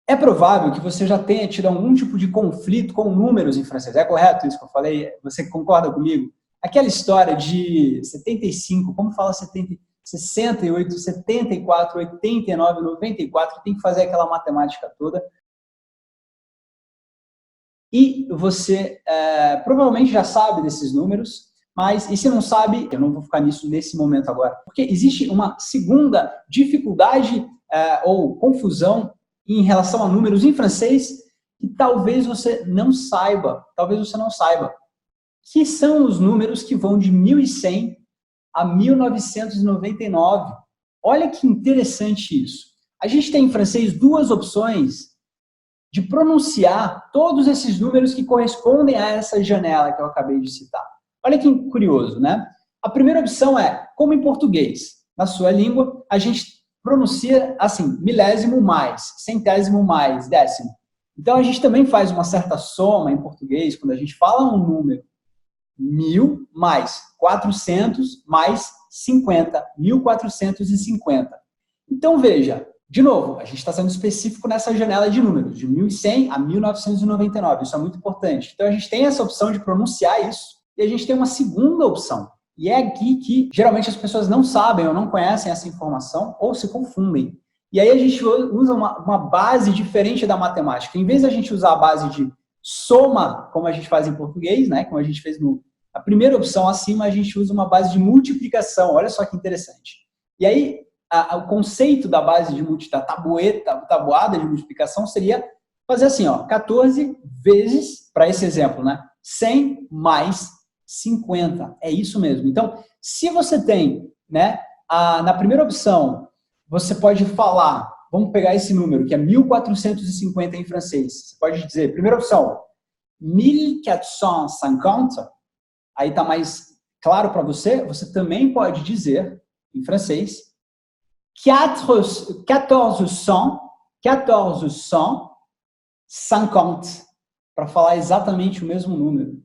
É provável que você já tenha tido algum tipo de conflito com números em francês. É correto isso que eu falei? Você concorda comigo? Aquela história de 75, como fala 70, 68, 74, 89, 94, tem que fazer aquela matemática toda. E você provavelmente já sabe desses números, mas e se não sabe, eu não vou ficar nisso nesse momento agora, porque existe uma segunda dificuldade ou confusão em relação a números em francês que talvez você não saiba, que são os números que vão de 1100 a 1999. Olha que interessante isso. A gente tem em francês duas opções de pronunciar todos esses números que correspondem a essa janela que eu acabei de citar. Olha que curioso, né? A primeira opção é, como em português, na sua língua, a gente pronuncia assim, milésimo mais, centésimo mais, décimo. Então, a gente também faz uma certa soma em português, quando a gente fala um número, 1000 mais 400 mais 50, 1450. Então, veja, de novo, a gente está sendo específico nessa janela de números, de 1100 a 1999, isso é muito importante. Então, a gente tem essa opção de pronunciar isso, e a gente tem uma segunda opção, e é aqui que geralmente as pessoas não sabem ou não conhecem essa informação, ou se confundem. E aí a gente usa uma base diferente da matemática. Em vez de a gente usar a base de soma, como a gente faz em português, né, como a gente fez a primeira opção acima, a gente usa uma base de multiplicação. Olha só que interessante. E aí, o conceito da base de tabuada de multiplicação seria fazer assim, ó, 14 vezes, para esse exemplo, né, 100 mais 50. É isso mesmo. Então, se você tem, né, na primeira opção, você pode falar, vamos pegar esse número, que é 1450 em francês. Você pode dizer, primeira opção, 1450, aí está mais claro para você, você também pode dizer, em francês, 1450, para falar exatamente o mesmo número.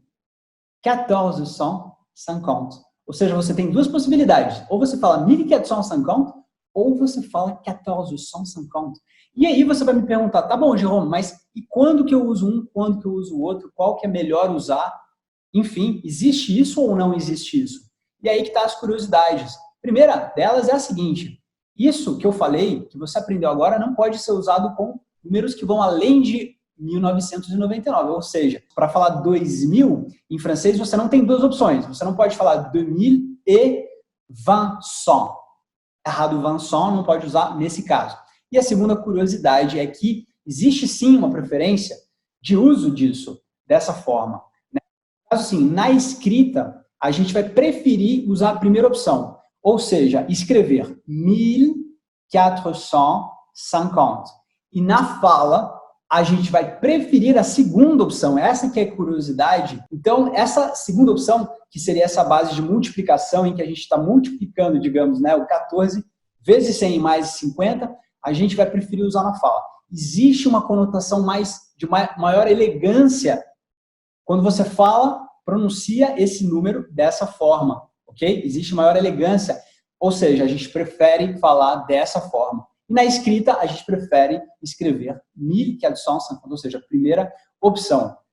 1450. Ou seja, você tem duas possibilidades. Ou você fala 1450, ou você fala 1450. E aí você vai me perguntar, tá bom, Jerome, mas e quando que eu uso um, quando que eu uso o outro? Qual que é melhor usar? Enfim, existe isso ou não existe isso? E aí que tá as curiosidades. A primeira delas é a seguinte, isso que eu falei, que você aprendeu agora, não pode ser usado com números que vão além de 1999, ou seja, para falar 2000, em francês você não tem duas opções, você não pode falar 2000 e Vincent. Errado Vincent, não pode usar nesse caso. E a segunda curiosidade é que existe sim uma preferência de uso disso, dessa forma. Caso assim, na escrita, a gente vai preferir usar a primeira opção, ou seja, escrever 1450. E na fala, a gente vai preferir a segunda opção, essa que é a curiosidade. Então, essa segunda opção, que seria essa base de multiplicação, em que a gente está multiplicando, digamos, né, o 14 vezes 100 mais 50, a gente vai preferir usar na fala. Existe uma conotação de maior elegância quando você fala, pronuncia esse número dessa forma, ok? Existe maior elegância, ou seja, a gente prefere falar dessa forma. E na escrita, a gente prefere escrever 1450, ou seja, a primeira opção.